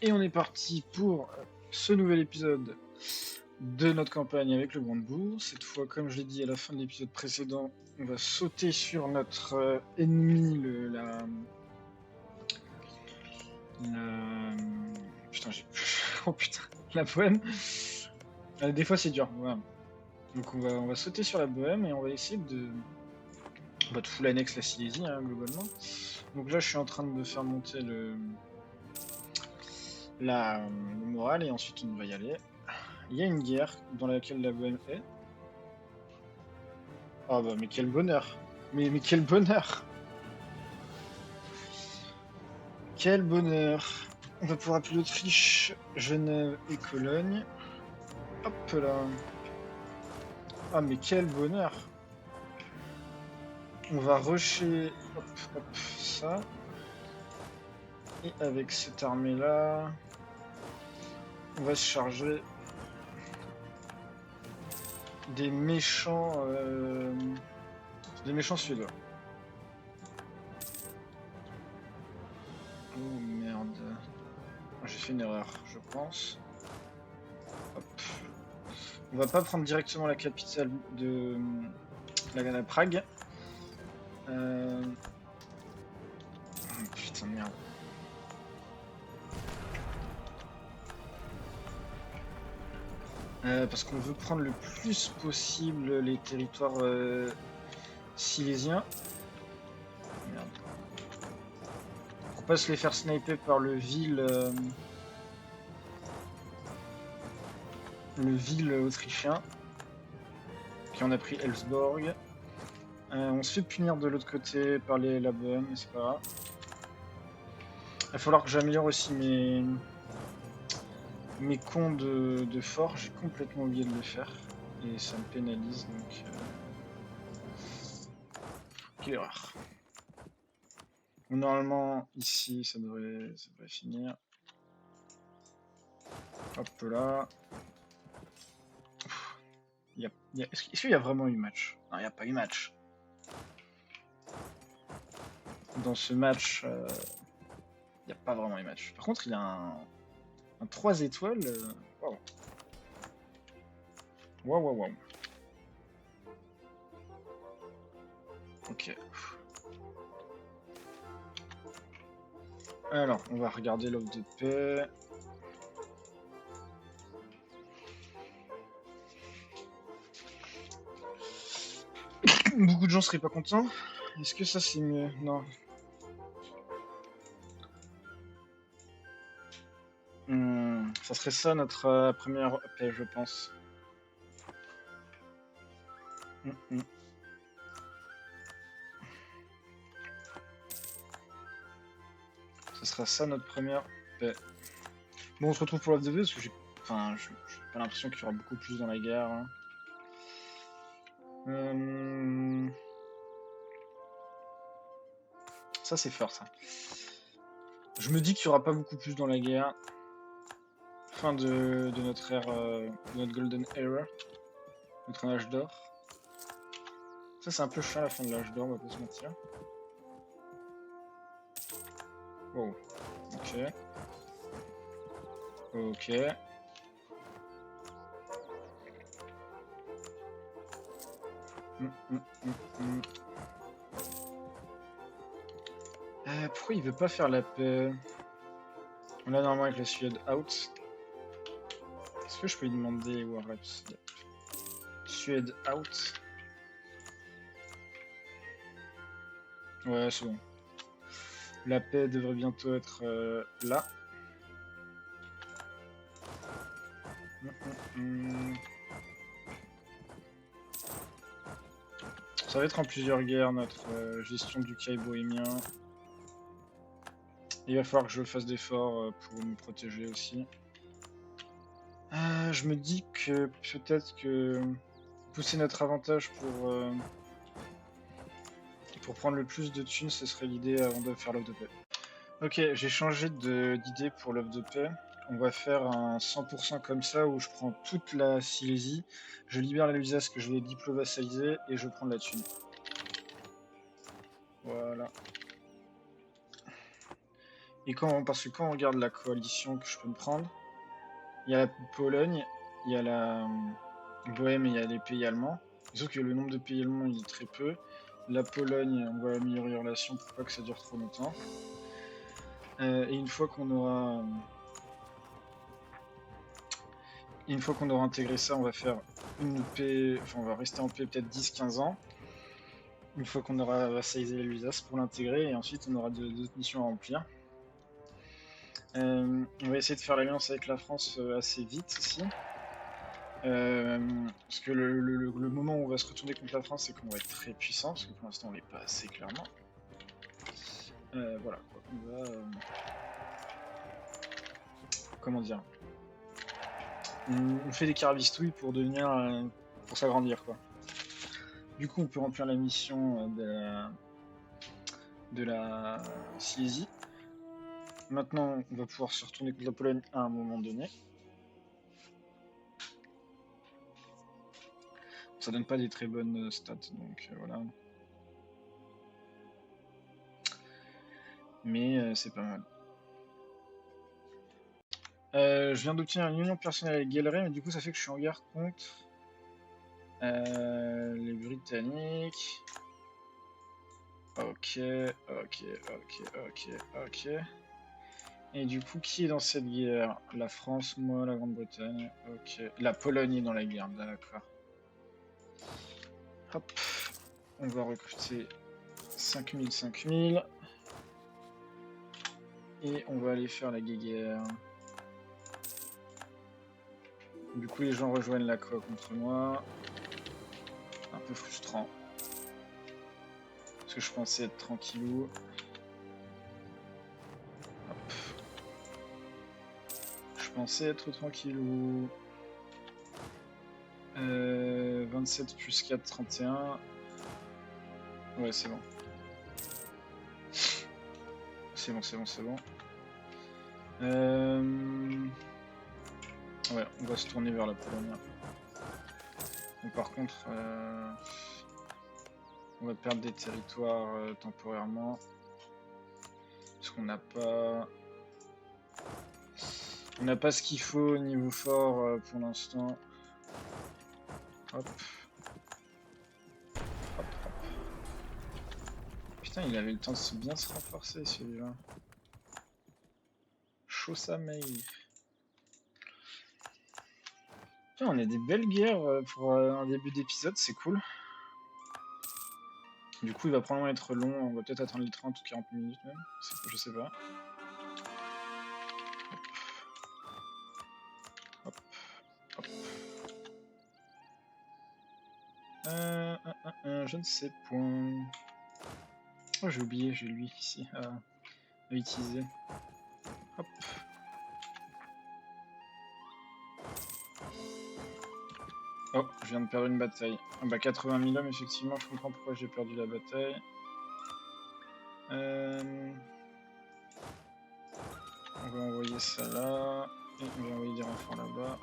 Et on est parti pour ce nouvel épisode de notre campagne avec le Brandebourg. Cette fois, comme je l'ai dit à la fin de l'épisode précédent, on va sauter sur notre ennemi, Putain, j'ai... Oh putain, la bohème. Des fois, c'est dur, voilà. Donc on va sauter sur la bohème et on va essayer de... On va full annexe la Silésie, hein, globalement. Donc là, je suis en train de faire monter le moral et ensuite on va y aller. Il y a une guerre dans laquelle la bohème est. Ah bah mais quel bonheur. Mais quel bonheur. Quel bonheur. On va pouvoir appeler l'Autriche, Genève et Cologne. Hop là. Ah mais quel bonheur. On va rusher hop, hop, ça. Et avec cette armée là, on va se charger des méchants suédois. Oh merde. J'ai fait une erreur, je pense. Hop. On va pas prendre directement la capitale de la Prague. Oh, putain merde. Parce qu'on veut prendre le plus possible les territoires silésiens. Merde. Pour pas se les faire sniper par le vil autrichien. Qui en a pris Ellsborg. On se fait punir de l'autre côté par la Bohème, mais c'est pas grave. Il va falloir que j'améliore aussi mes cons de fort. J'ai complètement oublié de le faire. Et ça me pénalise, donc... Quelle erreur. Normalement, ici, ça devrait finir. Hop là. Est-ce qu'il y a vraiment eu match? Non, il n'y a pas eu match. Dans ce match, il n'y a pas vraiment eu match. Par contre, il a un 3 étoiles. Waouh. Waouh, waouh, waouh. Ok. Alors, on va regarder l'offre de paix. Beaucoup de gens seraient pas contents. Est-ce que ça c'est mieux? Non. Ça serait ça notre première paix, je pense. Ça sera ça notre première paix. Bon, on se retrouve pour la 2 parce que j'ai pas l'impression qu'il y aura beaucoup plus dans la guerre. Hein. Ça c'est fort ça. Je me dis qu'il y aura pas beaucoup plus dans la guerre. Fin de notre ère, de notre golden era, notre âge d'or. Ça c'est un peu chiant la fin de l'âge d'or, on va pas se mentir. Wow. Ok. Ok. Pourquoi il veut pas faire la paix? On a normalement avec la Suède out. Est-ce que je peux lui demander War Reps? Suède out. Ouais, c'est bon. La paix devrait bientôt être là. Ça va être en plusieurs guerres notre gestion du Kai bohémien. Il va falloir que je fasse d'efforts pour me protéger aussi. Je me dis que peut-être que pousser notre avantage pour prendre le plus de thunes, ce serait l'idée avant de faire l'offre de paix. Ok, j'ai changé d'idée pour l'offre de paix. On va faire un 100% comme ça où je prends toute la Silésie, je libère la Lusace que je vais diplovassaliser et je prends de la thune. Voilà. Et parce que quand on regarde la coalition que je peux me prendre, il y a la Pologne, il y a la Bohème et il y a les pays allemands. Sauf que le nombre de pays allemands il est très peu. La Pologne, on va améliorer les relations pour pas que ça dure trop longtemps. Et une fois qu'on aura intégré ça, on va faire une paix, enfin on va rester en paix peut-être 10-15 ans. Une fois qu'on aura vassalisé l'Alsace pour l'intégrer, et ensuite on aura d'autres missions à remplir. On va essayer de faire l'alliance avec la France assez vite aussi. Parce que le moment où on va se retourner contre la France, c'est qu'on va être très puissant, parce que pour l'instant on l'est pas assez clairement. Voilà, quoi. On va... comment dire, on fait des carabistouilles pour devenir... pour s'agrandir, quoi. Du coup, on peut remplir la mission de la Silésie. Maintenant, on va pouvoir se retourner contre la Pologne à un moment donné. Ça donne pas des très bonnes stats, donc voilà. Mais c'est pas mal. Je viens d'obtenir une union personnelle avec Gallery, mais du coup ça fait que je suis en guerre contre les Britanniques. Ok. Et du coup, qui est dans cette guerre? La France, moi, la Grande-Bretagne. Ok. La Pologne est dans la guerre, d'accord. Hop. On va recruter 5000. Et on va aller faire la guéguerre. Du coup, les gens rejoignent la COA contre moi. Un peu frustrant. Parce que je pensais être tranquillou. Hop. Je pensais être tranquillou. 27 plus 4, 31. Ouais, c'est bon. C'est bon. Ouais, on va se tourner vers la Pologne. Donc, par contre, on va perdre des territoires temporairement. Parce qu'on n'a pas... On n'a pas ce qu'il faut au niveau fort pour l'instant. Hop. Putain, il avait le temps de bien se renforcer celui-là. Chaud sa mère. Putain, on a des belles guerres pour un début d'épisode, c'est cool. Du coup, il va probablement être long, on va peut-être attendre les 30 ou 40 minutes même, je sais pas. Hop. Je ne sais point. Oh, j'ai oublié, j'ai lui ici à utiliser. Hop. Oh, je viens de perdre une bataille. Ah bah 80 000 hommes, effectivement, je comprends pourquoi j'ai perdu la bataille. On va envoyer ça là. Et on va envoyer des renforts là-bas.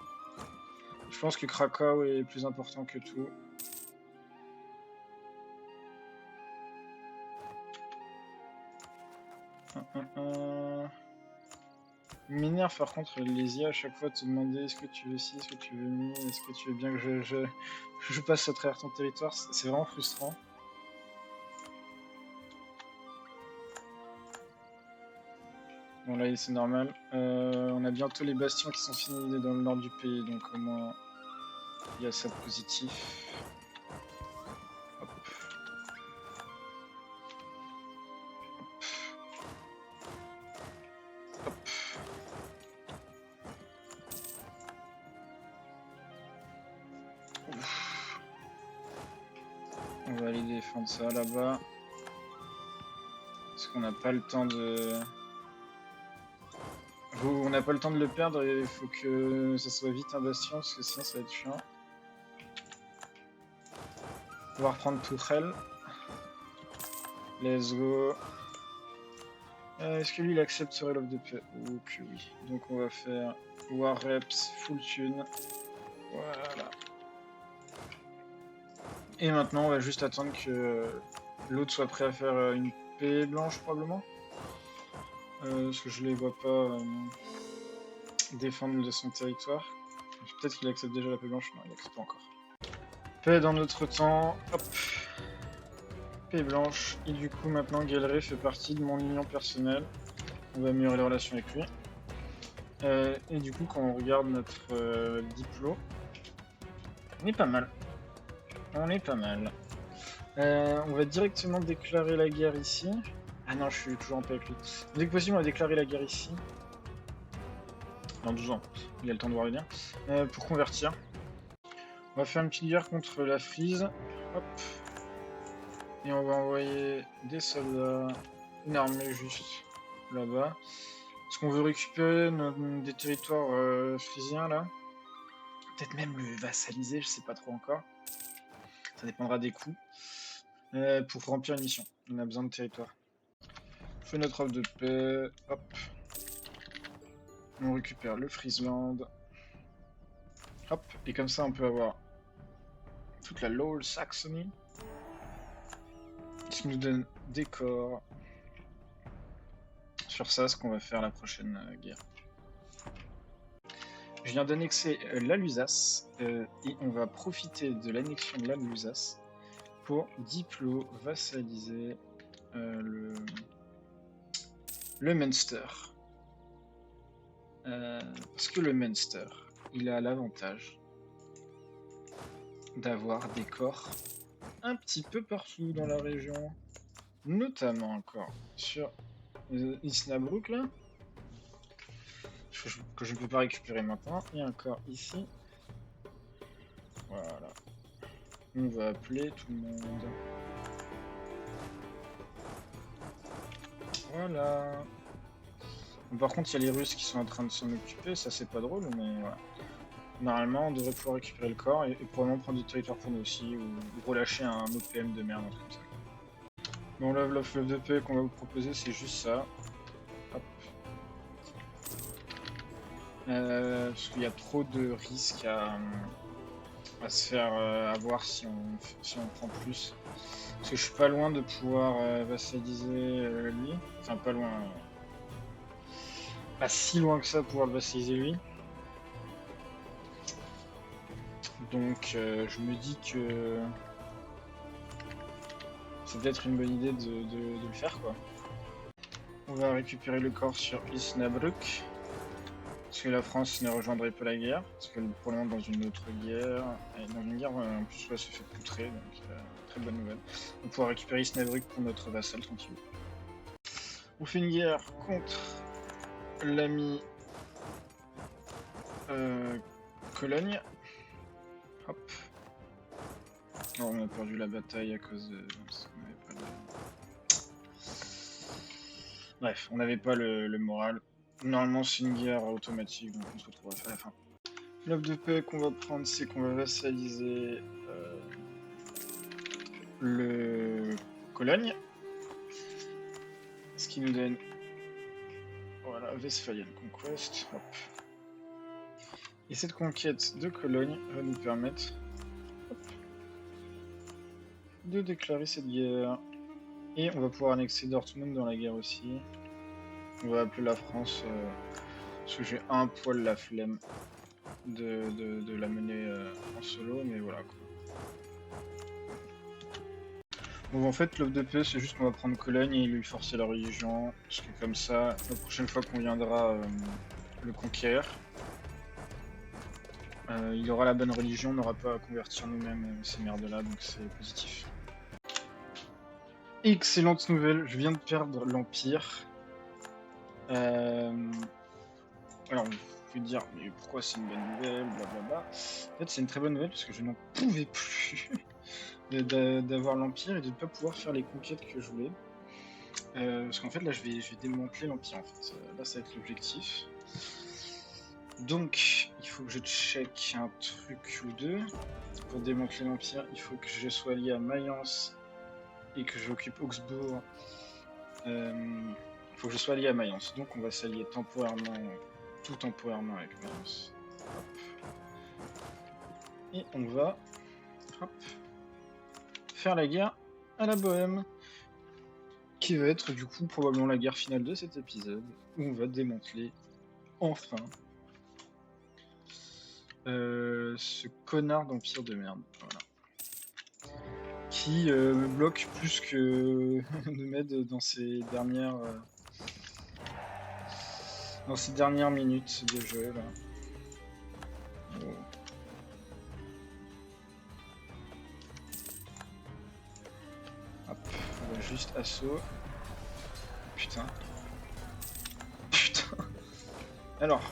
Je pense que Krakow est plus important que tout. M'énerve par contre les IA à chaque fois te demander est-ce que tu veux ci, est-ce que tu veux mi, est-ce que tu veux bien que je passe à travers ton territoire, c'est vraiment frustrant. Bon là c'est normal. On a bientôt les bastions qui sont finis dans le nord du pays, donc au moins il y a ça de positif. Hop. Hop. Ouf. On va aller défendre ça là-bas. Parce qu'on n'a pas le temps de... On n'a pas le temps de le perdre et il faut que ça soit vite un bastion parce que sinon ça va être chiant. On va reprendre Tourelle. Let's go. Est-ce que lui il accepterait l'offre de paix? Oh que oui. Donc on va faire War Reps full tune. Voilà. Et maintenant on va juste attendre que l'autre soit prêt à faire une paix blanche probablement. parce que je les vois pas défendre de son territoire. Peut-être qu'il accepte déjà la paix blanche, non il accepte pas encore. Paix dans notre temps, hop. Paix blanche, et du coup maintenant Gallery fait partie de mon union personnelle. On va améliorer les relations avec lui. Et du coup quand on regarde notre diplôme, on est pas mal. On est pas mal. On va directement déclarer la guerre ici. Ah non, je suis toujours en paix avec lui. Dès que possible, on va déclarer la guerre ici. Dans 12 ans, il a le temps de voir venir. Pour convertir. On va faire une petite guerre contre la Frise. Hop. Et on va envoyer des soldats, une armée juste là-bas. Est-ce qu'on veut récupérer des territoires frisiens là? Peut-être même le vassaliser, je sais pas trop encore. Ça dépendra des coûts. Pour remplir une mission, on a besoin de territoire. On fait notre offre de paix. Hop. On récupère le Friesland. Hop. Et comme ça, on peut avoir toute la Lower Saxony. Ce qui nous donne des corps. Sur ça, ce qu'on va faire la prochaine guerre. Je viens d'annexer la Lusace. Et on va profiter de l'annexion de la Lusace pour vassaliser le Munster. Parce que le Munster, il a l'avantage d'avoir des corps un petit peu partout dans la région, notamment encore sur Isnabrook là, que je ne peux pas récupérer maintenant, et encore ici. Voilà. On va appeler tout le monde. Voilà. Par contre, il y a les Russes qui sont en train de s'en occuper, ça c'est pas drôle, mais voilà. Normalement, on devrait pouvoir récupérer le corps et probablement prendre du territoire pour nous aussi, ou relâcher un autre PM de merde, un truc comme ça. Bon, là, l'offre de paix qu'on va vous proposer, c'est juste ça. Hop. Parce qu'il y a trop de risques à se faire avoir si on prend plus. Parce que je suis pas loin de pouvoir vassaliser lui. Enfin, pas loin. Pas si loin que ça pour pouvoir le vassaliser lui. Donc je me dis que c'est peut-être une bonne idée de le faire quoi. On va récupérer le corps sur Isnabruck. Parce que la France ne rejoindrait pas la guerre. Parce qu'elle est probablement dans une autre guerre. Et dans une guerre en plus elle se fait poutrer. Donc très bonne nouvelle. On pourra récupérer Isnabruck pour notre vassal tranquille. On fait une guerre contre l'ami Cologne. Hop. Alors, on a perdu la bataille à cause de... Bref, on n'avait pas le moral. Normalement, c'est une guerre automatique, donc on se retrouvera à la fin. L'offre de paix qu'on va prendre, c'est qu'on va vassaliser le Cologne. Ce qui nous donne... Voilà, Westphalian Conquest. Hop. Et cette conquête de Cologne va nous permettre de déclarer cette guerre. Et on va pouvoir annexer Dortmund dans la guerre aussi. On va appeler la France, parce que j'ai un poil la flemme de la mener en solo, mais voilà quoi. Donc en fait l'offre de paix c'est juste qu'on va prendre Cologne et lui forcer la religion, parce que comme ça, la prochaine fois qu'on viendra le conquérir, il aura la bonne religion, on n'aura pas à convertir nous-mêmes ces merdes là, donc c'est positif. Excellente nouvelle, je viens de perdre l'Empire. Alors, vous pouvez dire, mais pourquoi c'est une bonne nouvelle, blablabla. En fait, c'est une très bonne nouvelle parce que je n'en pouvais plus d'avoir l'Empire et de ne pas pouvoir faire les conquêtes que je voulais. Parce qu'en fait, là, je vais démanteler l'Empire, en fait. Là, ça va être l'objectif. Donc, il faut que je check un truc ou deux. Pour démanteler l'Empire, il faut que je sois allié à Mayence et que j'occupe Augsbourg. Il faut que je sois allié à Mayence. Donc, on va s'allier temporairement, tout temporairement avec Mayence. Hop. Et on va faire la guerre à la Bohème. qui va être du coup probablement la guerre finale de cet épisode, où on va démanteler enfin ce connard d'empire de merde, voilà. Qui me bloque plus que ne m'aide dans ces dernières minutes de jeu là. Oh. Hop, on va juste assaut. Putain. Putain. Alors.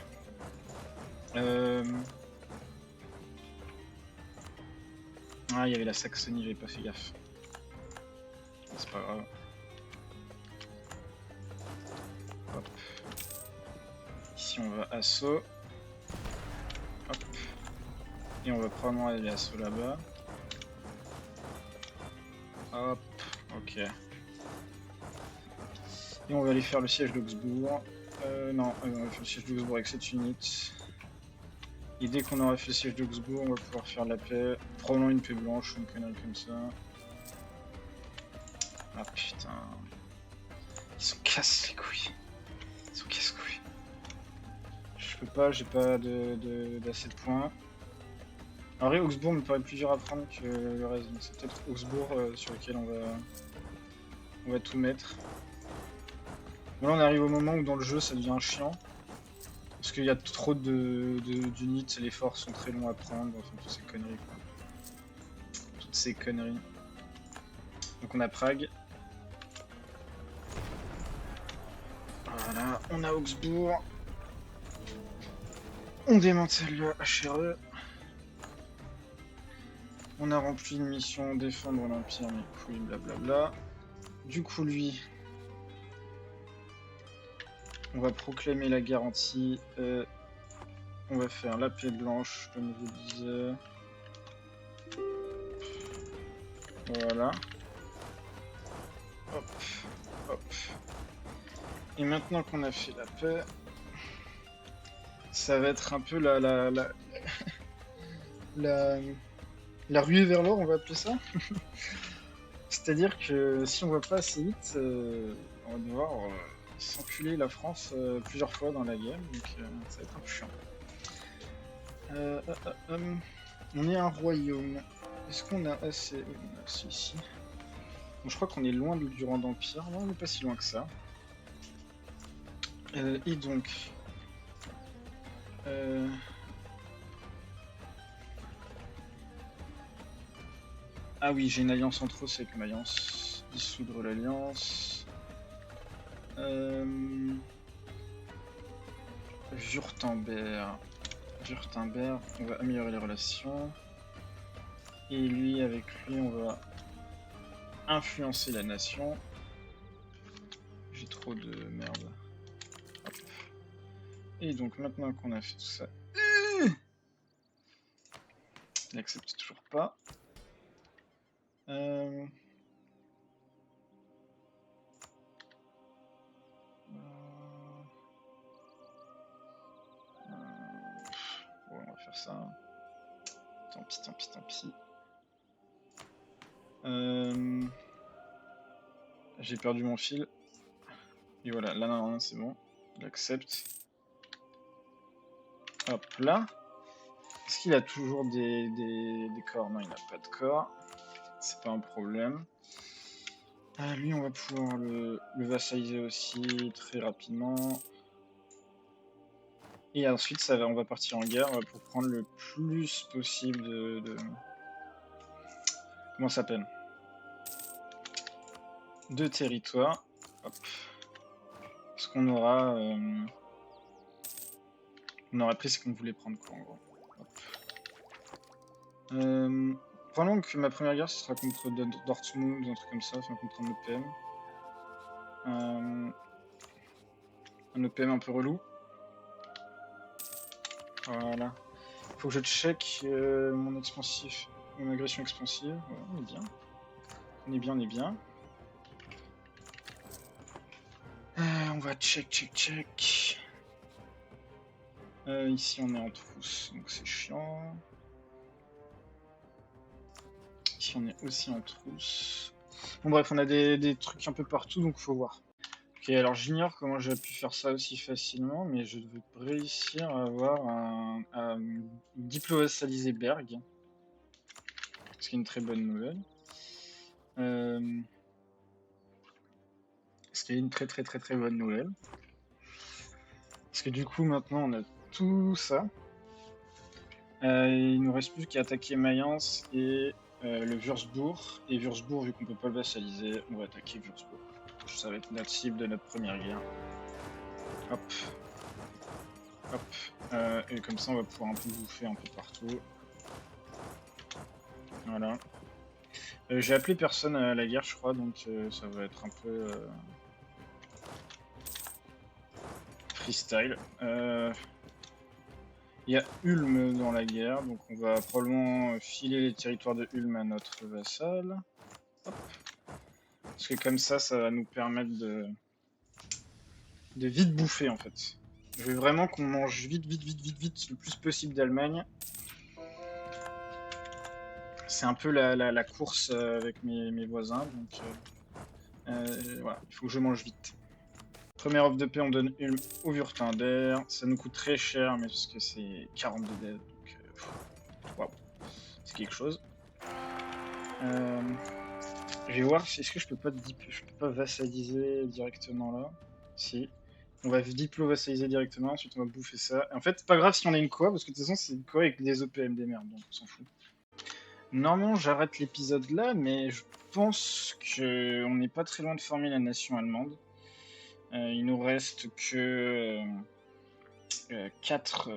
Ah, il y avait la Saxonie, j'avais pas fait gaffe. C'est pas grave. Hop. Ici on va assaut. Hop. Et on va probablement aller assaut là-bas. Hop. Ok. Et on va aller faire le siège d'Augsbourg. Non, on va faire le siège d'Augsbourg avec cette unité. Et dès qu'on aura fait le siège d'Augsbourg, on va pouvoir faire la paix. Probablement une paix blanche ou une connerie comme ça. Ah putain. Ils sont casse les couilles. Ils sont casse-couilles. Je peux pas, j'ai pas d'assez de points. En vrai, Augsbourg me paraît plus dur à prendre que le reste, donc c'est peut-être Augsbourg sur lequel on va tout mettre. Bon, là on arrive au moment où dans le jeu ça devient chiant. Parce qu'il y a trop d'unités, les forts sont très longs à prendre, enfin toutes ces conneries quoi. Toutes ces conneries. Donc on a Prague. Voilà, on a Augsbourg. On démantèle le HRE. On a rempli une mission défendre l'Empire, mais couilles, blablabla. Du coup, lui, on va proclamer la garantie. On va faire la paix blanche, comme je vous disais. Voilà. Hop, hop. Et maintenant qu'on a fait la paix, ça va être un peu la ruée vers l'or, on va appeler ça. C'est-à-dire que si on va pas assez vite, on va devoir s'enculer la France plusieurs fois dans la game, donc ça va être un peu chiant. On est un royaume. Est-ce qu'on a assez... Oui, on a assez ici. Bon, je crois qu'on est loin du rang d'empire. Non, on n'est pas si loin que ça. Et donc... Ah oui, j'ai une alliance entre eux, c'est avec Mayence. Dissoudre l'alliance. Wurtemberg. Wurtemberg, on va améliorer les relations. Et lui, avec lui, on va influencer la nation. J'ai trop de merde. Hop. Et donc maintenant qu'on a fait tout ça, il n'accepte toujours pas. Bon, on va faire ça. Tant pis, tant pis, tant pis. J'ai perdu mon fil. Et voilà, là non, c'est bon. Il accepte. Hop là. Est-ce qu'il a toujours des corps? Non, il n'a pas de corps. C'est pas un problème. Lui, on va pouvoir le vassaliser aussi très rapidement. Et ensuite, on va partir en guerre pour prendre le plus possible de... Comment ça s'appelle? De territoire. Hop. Parce qu'on aura... on aura pris ce qu'on voulait prendre, quoi, en gros. Probablement que ma première guerre, ce sera contre Dortmund, un truc comme ça, enfin contre un EPM. Un EPM un peu relou. Voilà. Faut que je check mon expansif, mon agression expansive. Voilà, on est bien. On est bien, on est bien. On va check. Ici on est en trousse, donc c'est chiant. Ici on est aussi en trousse. Bon bref, on a des trucs un peu partout, donc faut voir. Ok, alors j'ignore comment j'ai pu faire ça aussi facilement, mais je devais réussir à avoir un diplovassaliser Berg, ce qui est une très bonne nouvelle. Ce qui est une très très très très bonne nouvelle. Parce que du coup maintenant on a tout ça. Il nous reste plus qu'à attaquer Mayence et le Würzburg. Et Würzburg, vu qu'on peut pas le vassaliser, on va attaquer Würzburg. Ça va être notre cible de notre première guerre. Hop. Hop. Et comme ça on va pouvoir un peu bouffer un peu partout. Voilà. J'ai appelé personne à la guerre je crois, donc ça va être un peu freestyle. Il y a Ulm dans la guerre, donc on va probablement filer les territoires de Ulm à notre vassal. Hop. Parce que comme ça va nous permettre de vite bouffer en fait. Je veux vraiment qu'on mange vite le plus possible d'Allemagne. C'est un peu la course avec mes voisins, donc voilà, il faut que je mange vite. Première offre de paix, on donne Ulm au Württemberg. Ça nous coûte très cher, mais parce que c'est 42 dev, donc waouh, c'est quelque chose. Je vais voir, est-ce que je peux pas vassaliser directement là? Si. On va diplo-vassaliser directement, ensuite on va bouffer ça. Et en fait, c'est pas grave si on a une koa, parce que de toute façon, c'est une koa avec des OPM des merdes, donc on s'en fout. Normalement, j'arrête l'épisode là, mais je pense qu'on n'est pas très loin de former la nation allemande. Il nous reste que 4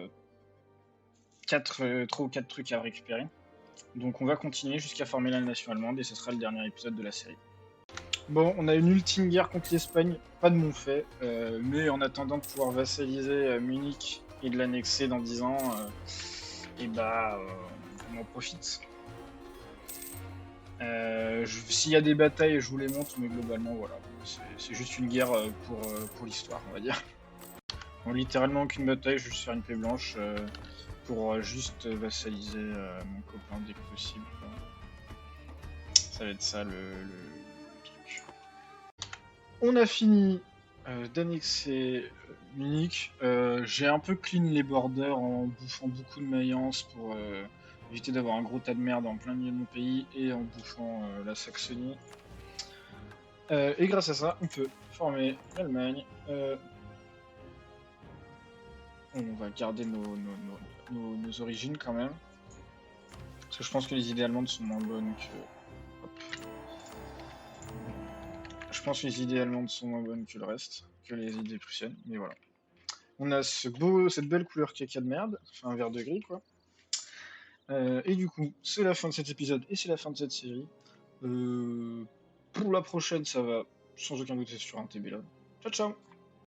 3 ou 4 trucs à récupérer. Donc on va continuer jusqu'à former la nation allemande, et ce sera le dernier épisode de la série. Bon, on a une ultime guerre contre l'Espagne, pas de mon fait, mais en attendant de pouvoir vassaliser Munich et de l'annexer dans 10 ans, et bah, on en profite. S'il y a des batailles, je vous les montre, mais globalement, voilà, c'est juste une guerre pour l'histoire, on va dire. Bon, littéralement aucune bataille, je vais juste faire une paix blanche pour juste vassaliser mon copain dès que possible. Ça va être ça le truc. On a fini d'annexer Munich. J'ai un peu clean les borders en bouffant beaucoup de Mayence pour éviter d'avoir un gros tas de merde en plein milieu de mon pays et en bouffant la Saxonie. Et grâce à ça, on peut former l'Allemagne. On va garder nos origines quand même. Parce que je pense que les idées allemandes sont moins bonnes que... Hop. Je pense que les idées allemandes sont moins bonnes que le reste, que les idées prussiennes, mais voilà. On a cette belle couleur caca de merde, enfin un vert de gris quoi. Et du coup, c'est la fin de cet épisode et c'est la fin de cette série. Pour la prochaine, ça va sans aucun doute être sur un TB là. Ciao ciao.